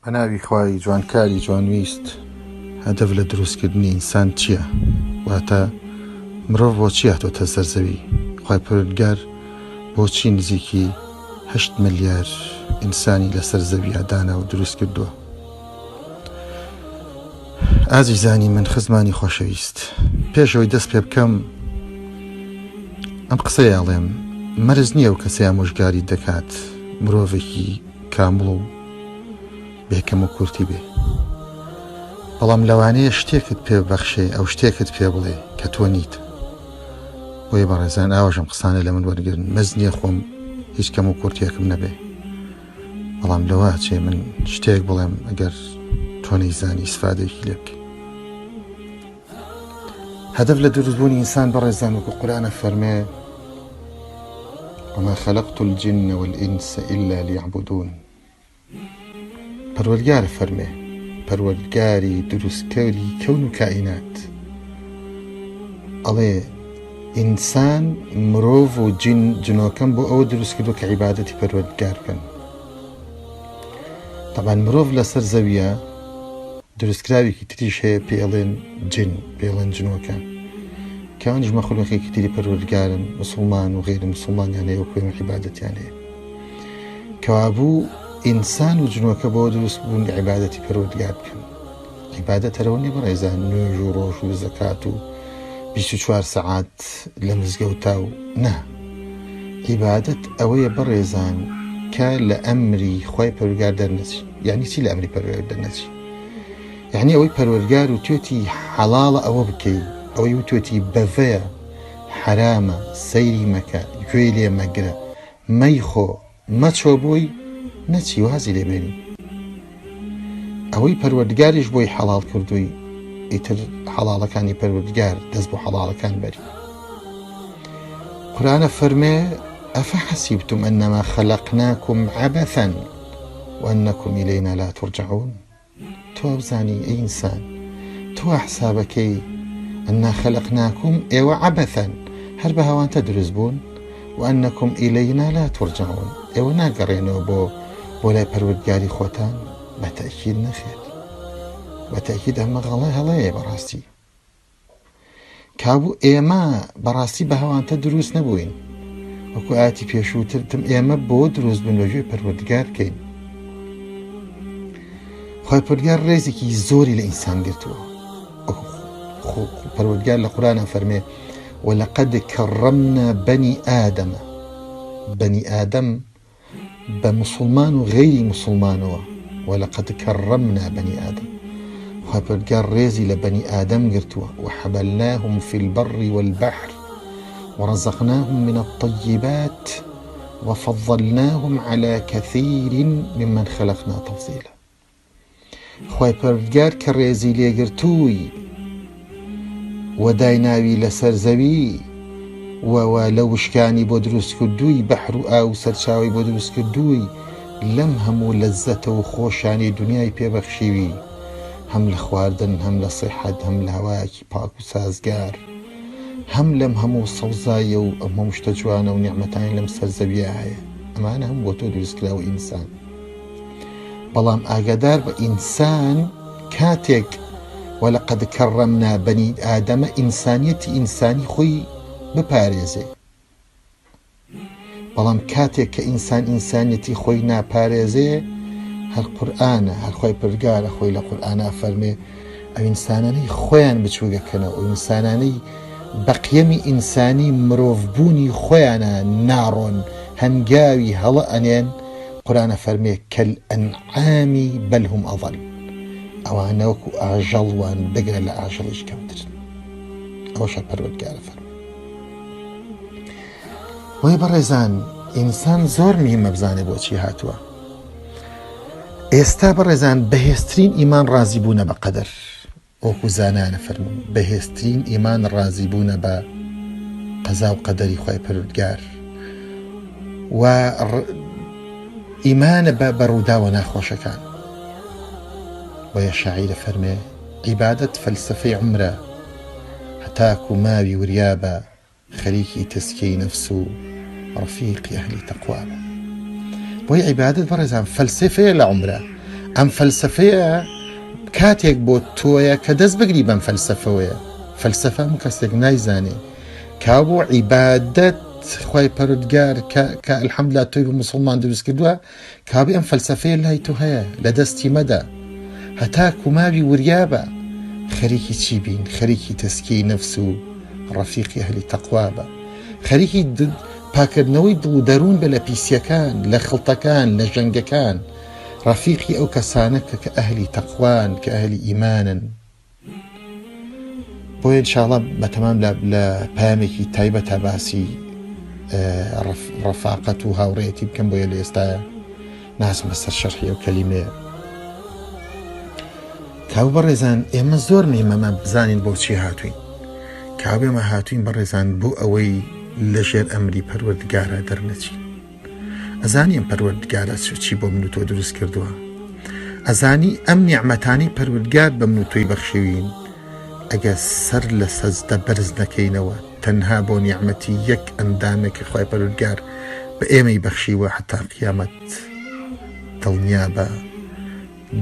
بەناوی خوای جوانکاری جوانویست هەدەف لە دروستکردنی ئینسان چییە؟ واتە مرۆڤ بۆچی هاتۆتە سەرزەوی؟ خوای پەروەردگار بۆچی نزیکی 8 ملیار ئینسانی لەسەر زەوی دانا و دروست کردووە؟ ئازیزانی من، خزمانی خۆشەویست، پێشەوەی دەست پێ بکەم ئەم قسەی ئەڵێم مەرز نییە و کەسەی ئامۆژگاری دەکات مرۆڤێکی کامڵ و بێکەم و کورتی بێ، بەڵام لەوانەیە شتێکت پێ ببەخشێ ئەو شتێکت پێ بڵێ کە تۆ نیت. بۆیە بەڕێزان ئاوەژەم قسانە لە من وەرگرن، مەز نییە خۆم هیچ کەم و کورتێکم نەبێ، بەڵام لەوە چێ من شتێک بڵێم ئەگەر تۆ نەیزانی ئیسفادەیەکی لێ بکەی. هەدەف لە دروستبوونی ئینسان بەڕێزان وەکو قورئانە فەرمێ وما خلقت الجن والإنس إلا ليعبدون. پەروەردگار فەرمێ، پەروەردگاری دروستکەری کەون و کائینات ئەڵێ ئینسان مرۆڤ و جنۆکەم بۆ ئەوە دروست کردو کە عیبادەتی پەروەردگار بکەن. طبعاً مرۆڤ لەسەر زەویە دروستکراوێکی تریش هەیە پێڵێن جن، پێڵێن جنۆکان، کە ئەوانیش مەخلوقێکی تری پەروەردگارن، مسڵمان و غێر مسڵمانیان هەیە و کوێن عیبادەتیان هەیە، کەوابوو ئینسان و جنۆکە بۆ دروست بوون عیبادەتی پەروەردگار بکەن. عیبادەت هەرەوە نیە بەڕێزان نوێژ و ڕۆژ و زەکات و 24 سەعات لە مزگەوتا و نا، عیبادەت ئەوەیە بەڕێزان کە لە ئەمری خوای پەروەردگار دەرنەچی. یعنی چی لە ئەمری پەروەردگار دەرنەچی؟ یعنی ئەوەی پەروەردگار و توێتی حەڵاڵە ئەوە بکەی، ئەوەی توێتی بەڤەیە حرامە سەیری مەکە، گوێی لێ مەگرە، مەیخۆ مەچۆ بۆی نەچی وازی لێبێنی. ئەوەی پەروەردگاریش بۆی حەڵاڵ کردووی ئیتر حەڵاڵەکانی پەروەردگار دەست بۆ حەڵاڵەکان بەری. قورئانە فەرمێ ئەفەحەسیبتم ئەنەما خەلەقناکم عەبەثا وأنكم إلينا لا ترجعون. تۆ بزانی ئەی ئینسان، تۆ حسابەکەی ئەنا خەلەقناکم ئێوە عەبەثەن هەر بە هەوانتە دروست بوون وأنكم إلينا لا ترجعون، ئێوە ناگەڕێنەوە بۆ لای پەروەردگاری خۆتان؟ بەتەئکید نەخێت، بەتەئکید ئەمە هەڵەیە بەڕاستی. کابوو ئێمە بەڕاستی بە هەوانتە دروست نەبووین، وەکو ئاەتی پێشووترتم ئێمە بۆ دروست بوون بەژێر پەروەردگار بکەین. خوای پەروەردگار ڕێزێکی زۆری لە ئینسان گرتووە. پەروەردگار لە قورئانە فەرمێ وەلەقەد کەڕەمنا بەنی ئادەمە. بەنی ئادەم بە مسلمان و غەیری مسلمانەوە، وەلەقەد کەڕەمنا بەنی ئادەم. خوای پەروەردگار ڕێزی لە بەنی ئادەم گرتووە وحەمەلناهم فی البەڕ والبەحر ورزقناهم من الطیبات وفضلناهم على كثير ممن خلقنا تفضیلا. خوای پەروەردگار کە ڕێزی لێگرتووی و دایناوی لەسەر زەوی و لە وشکانی بۆ دروست کردووی، بەحر و ئاو سەرچاوی بۆ دروست کردووی، لەم هەموو لەززەتە و خۆشانی دنیای پێبەخشیوی، هەم لە خواردن، هەم لە سیحەت، هەم لە هەوایەکی پاک و سازگار، هەم لەم هەموو سەوزایە و ئەم هەموو شتە جوانە و نیعمەتانی لەم سەر زەویە هەیە. ئەمانە هەم بۆ تۆ دروستکراوە ئینسان. بەڵام ئاگادار بە ئینسان کاتێک وەلەقەد کەڕەمنا بەنی ئادەمە ئینسانیەتی ئینسانی خۆی بپارێزێ، بەڵام کاتێک کە ئینسان ئینسانیەتی خۆی ناپارێزێ، هەر قورئانە، هەر خوای پەروەردگارە خۆی لە قورئانە فەرمێ ئەو ئینسانانەی خۆیان بچووگەکەنەوە، ئەو ئینسانانەی بەقیەمی ئینسانی مرۆڤبوونی خۆیانە ناڕۆن، هەنگاوی هەڵە ئەنێن. قورئانە فەرمێ کەلئەنعامی بەل هوم ئەضەل، ئەوانە وەکو ئاژەڵوان بگرە لە ئاژەڵیش کەمترن. ئەوەشە پەروەردگارە فەرمێ. وەی بەڕێزان، ئینسان زۆر میهمە بزانێ بۆچی هاتووە. ئێستا بەڕێزان بەهێزترین ئیمان ڕازی بوونە بە قەدەر، وەکو زانانە فەرموون بەهێزترین ئیمان ڕازی بوونە بە قەزا و قەدەری خوای پەروەردگار و ئیمانە بە ڕووداوە ناخۆشەکان. وەیە شاعیرە فەرمێ عیبادەت فەلسەفەی عومرە، هەتاکو ماوی وریابە، خەریکی تەسکیەی نەفس و ڕەفیقی ئەهلی تەقوابە. بۆی عیبادەت بەڕێزان فەلسەفەیە لە عومرە، ئەم فەلسەفەیە کاتێک بۆ تۆیە کە دەست بگری بەم فەلسەفەوەیە. فەلسەفە هەموو کەسێک نایزانێ کا بۆ عیبادەت خوای پەروەردگار کە ئەلحەمدوللا تۆی بە موسڵمان دروست کردووە، کابێ ئەم فەلسەفەیە لای تۆ هەیە لە دەستی مەدە، هەتا کوماوی وریابە خەریکی چی بین؟ خەریکی تەسکیەی نەفس و ڕەفیقی ئەهلی تەقوا بە، خەریکی پاکردنەوەی دڵ و دەروون بە لە پیسیەکان، لە خڵتەکان، لە ژەنگەکان، ڕەفیقی ئەو کەسانە کە ئەهلی تەقوان، کە ئەهلی ئیمانن. بۆیە ئینشاڵڵا بەتەمام لە پامێکی تایبەتە باسی ڕەفاقەت و هاوڕێتی بکەم، بۆیە لە ئێستاە ناسمە سەر شەرحی ئەو کەلیمەیە. کاو بەڕێزان ئێمە زۆر نێمەمە بزانین بۆ چی هاتووین. کاو ئێمە هاتووین بەڕێزان بۆ ئەوەی لەژێر ئەمری پەروەردگارە دەرنەچین. ئەزانی ئەم پەروەردگارە چی بۆ من و تۆ دروست کردووە، ئەزانی ئەم نیعمەتانی پەروەردگار بە من و تۆی بەخشیوین. ئەگە سەر لە سەجدە بەرز نەکەینەوە تەنها بۆ نیعمەتی یەک ئەندامێکی خوای پەروەردگار بە ئێمەی بەخشیوە هەتا قیامەت،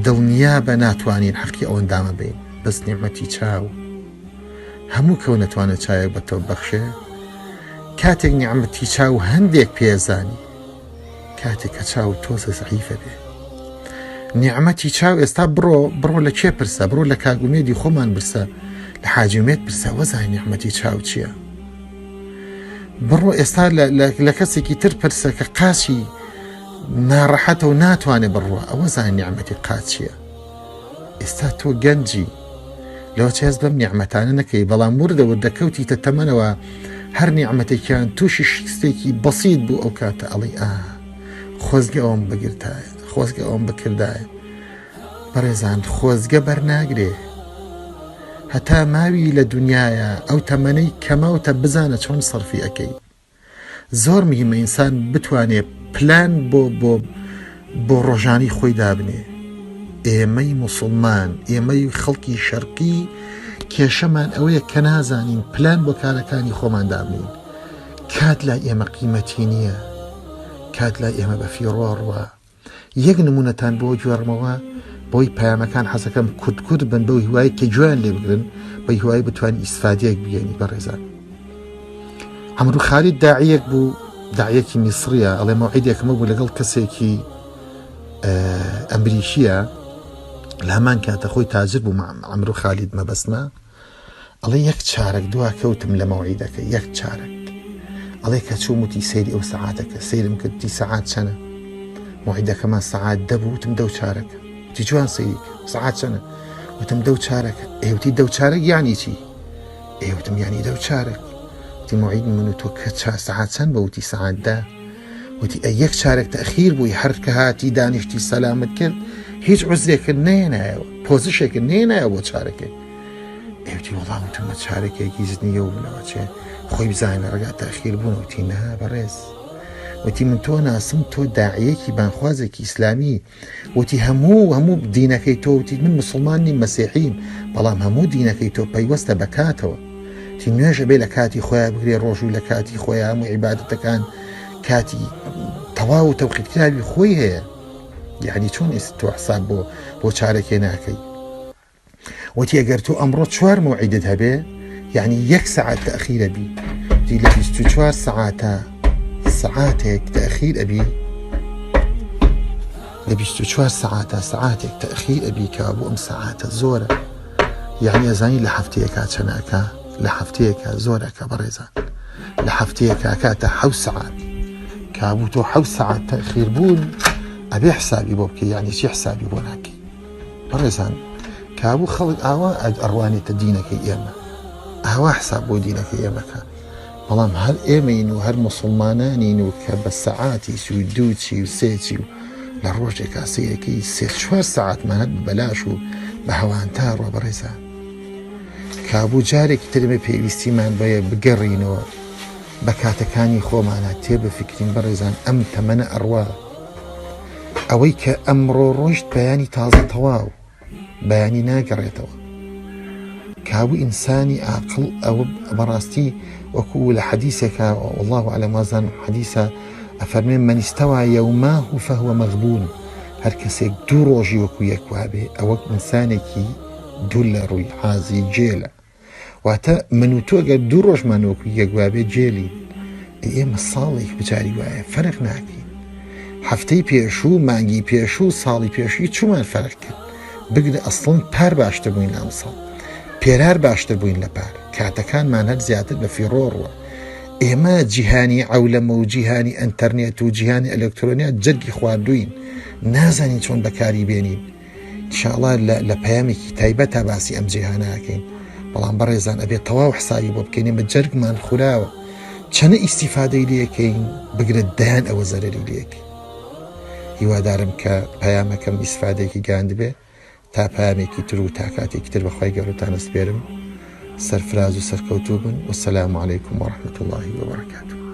دڵنیابە ناتوانین حەقی ئەو ئەندامە بین، بەس نیعمەتی چاو هەموو کەو نەتوانێت چاوێک بە تۆ بەخشێ. کاتێک نیعمەتی چاو هەندێک پێزانی، کاتێک کە چاو تۆزە زەعیفە بێ. نیعمەتی چاو ئێستا بڕۆ لە کێ پرسە، بڕۆ لە کاگومێدی خۆمان برسە، لە حاجومێت پرسە وەزای نیعمەتی چاو چییە. بڕۆ ئێستا لە کەسێکی تر پرسە کە قاچی ناڕەحەتە و ناتوانێت بڕوە، ئەوە زای نیعمەتی قاچ چییە. ئێستا تۆ گەنجی لەوە چێز بەم نیعمەتانە نەکەی، بەڵام وردەکەوتیتە تەمەنەوە هەر نیعمەتێکیان تووشی شکستێکی بەسیط بوو، ئەو کاتە ئەڵێ خۆزگە ئەوم بگرتایە، خۆزگە ئەوم بکردایە. بەڕێزان خۆزگە بەرناگرێ، هەتا ماوی لە دنیاە ئەو تەمەنەی کەمەوتە بزانە چۆن سەرفی ئەەکەی. زۆر میهمە ئینسان بتوانێت پلان بۆ ڕۆژانی خۆی دابنێ. ئێمەی موسڵمان، ئێمەی خەڵکی شەرقی کێشەمان ئەوەیە کە نازانین پلان بۆ کارەکانی خۆمان دابنین. کات لای ئێمە قیمەتی نییە، کات لای ئێمە بە فیڕۆڕوە. یەک نمونەتان بۆ گوێڕمەوە بۆی پەیامەکان حەزەکەم کورد بن بەو هیوای کە گوێیان لێ بگرن، بە هیوای بتوانین ئیسفادەیەک بگەینی. بەڕێزان عەمرو خالید داعیەک بوو، داعیەکی میسریە، ئەڵێ مەوعیدێکمە بوو لەگەڵ کەسێکی ئەمریکیە، لە هەمان کاتە خۆی تاجر بوو عەمرو خالید مەبەستمە. ئەڵێ یەک چارەک دوا کەوتم لە مەوعیدەکە، یەک چارەک. ئەڵێ کە چوم وتی سەیری ئەو سەعاتەکە، سەیرم کردی سەعات چەنە؟ مەوعیدەکەمان سەعات 10 بوو، وتم 10 چارەکە. وتی جوان سەیری سەعات چەنە؟ وتم 10 چارەکە. ئێوتی 10 چارەک یانی چی؟ ئێوتم یانی 10 چارەک. وتی مەوعید من و تۆ کە سەعات چەند بە؟ وتی سەعات 10. وتی یەک چارەک تەخیر بووی، هەر کە هاتی دانیشتی سەلامت کرد هیچ عوزرێکت نێنایەوە، پۆزیشێکت نێنایە بۆ چارەکە. ئێوتی وەڵام وتمە چارەکێکی زنیە و بنەوە چێ خۆی بزانە ڕگات تەخیر بوون. وتی نا بەڕێز، وتی من تۆ ناسم، تۆ داعیەکی بانخوازێکی ئیسلامی، وتی هەموو دینەکەی تۆ، وتی من مسلمانی مەسیحیم، بەڵام هەموو دینەکەی تۆ پەیوەستە بە کاتەوە. تی نوێژە بێ لە کاتی خۆیان بگرێ، ڕۆژ و لە کاتی خۆیان، هەموو عیبادەتەکان کاتی تەواو و تەوقیتکراوی خۆی هەیە. یعنی چۆن ئێستا تۆ حساب بۆ چارەکێ ناکەی؟ وتی ئەگەر تۆ ئەمڕۆ 4 مەوعیدت هەبێ، یعنی 1 سەعات تەخیرە بی، دی لە 24 سەعاتە سەعاتێک تەخیر ئەبی، لە 24 سەعاتە سەعاتێک تەخیر ئەبی کە بۆ ئەم سەعاتە زۆرە. یعنی ئەزانی لە هەفتەیەکە چەناکە؟ لە هەفتەیەکە زۆرەکە بەڕێزان، لە هەفتەیەکە کاتە 7 سەعات کابوو تۆ 7 سەعات تەخیر بوون، ئەبێ حسابی بۆ بکەی. یعنی چی حسابی بۆ ناکەی؟ بەڕێزان کابوو خەڵک ئاوا ئەڕوانێتە دینەکەی ئێمە، ئاوا حساب بۆ دینەکەی ئێمەکە، بەڵام هەر ئێمەین و هەر موسڵمانانین و کە بە سەعاتی سی و 2 چی و 3 چی و لە ڕۆژێکا سەیەکەی 3-4 سەعاتمانەت بەلاش و بە هەوانتاڕوە. بەڕێزان کابوو جارێکی ترمە پێویستیمان بەیە بگەڕینەوە بە کاتەکانی خۆمانە، تێ بفکرین بەڕێزان ئەم تەمەنە ئەڕوا، ئەوەی کە ئەمڕۆ ڕۆژت بەیانی تازە تەواو بەیانی ناگەڕێتەوە. کابوو ئینسانی عاقڵ ئەوە بەڕاستی وەکو لە حەدیثێکە، والله ئەعلەم، وازان حەدیثە ئەفەرمێن من استوى يوماه فهو مغبون، هەر کەسێک دوو ڕۆژی وەکو یەک وابێ ئەوەک ئینسانێکی دوو لە ڕووی حازی جێلە. واتە من و تۆ ئەگەر دوو ڕۆژمان وەکو یەک وابێ جێلین، ئێمە ساڵێک بجاری وایە فەرق ناکەین. هەفتەی پێشوو، مانگی پێشوو، ساڵی پێشووی چومان فەرق کرد؟ بگرە ئەسڵن پار باشتر بووین لەم ساڵ، پێرار باشتر بووین لە پار، کاتەکانمان هەر زیاتر بە فیڕۆڕوە. ئێمە جیهانی عەولەمە و جیهانی ئەنتەرنێت و جیهانی ئەلکترۆنیات جەرگی خواردووین، نازانین چۆن بەکاری بێنین. ئینشاءڵڵا لە پەیامێکی تایبەت تا باسی ئەم جیهاناکەین، بەڵام بەڕێزان ئەبێت تەواو حسابی بۆ بکەین. ئێمە جەرگمان خوراوە، چەنە ئیسیفادەی لێکەین بگرێت دایان ئەوە زەرەری لێکەین. هیوادارم کە پەیامەکەم ئیسفادێکی گاند بێ. تا پەیامێکی تر و تا کاتێکی تر بەخوای گەورەتان ئەسپێرم. سەرفراز و سەرکەوتوو بن. وەسەلامو عەلەیکوم وەڕەحمەتوڵڵاهی وەبەرەکاتوه.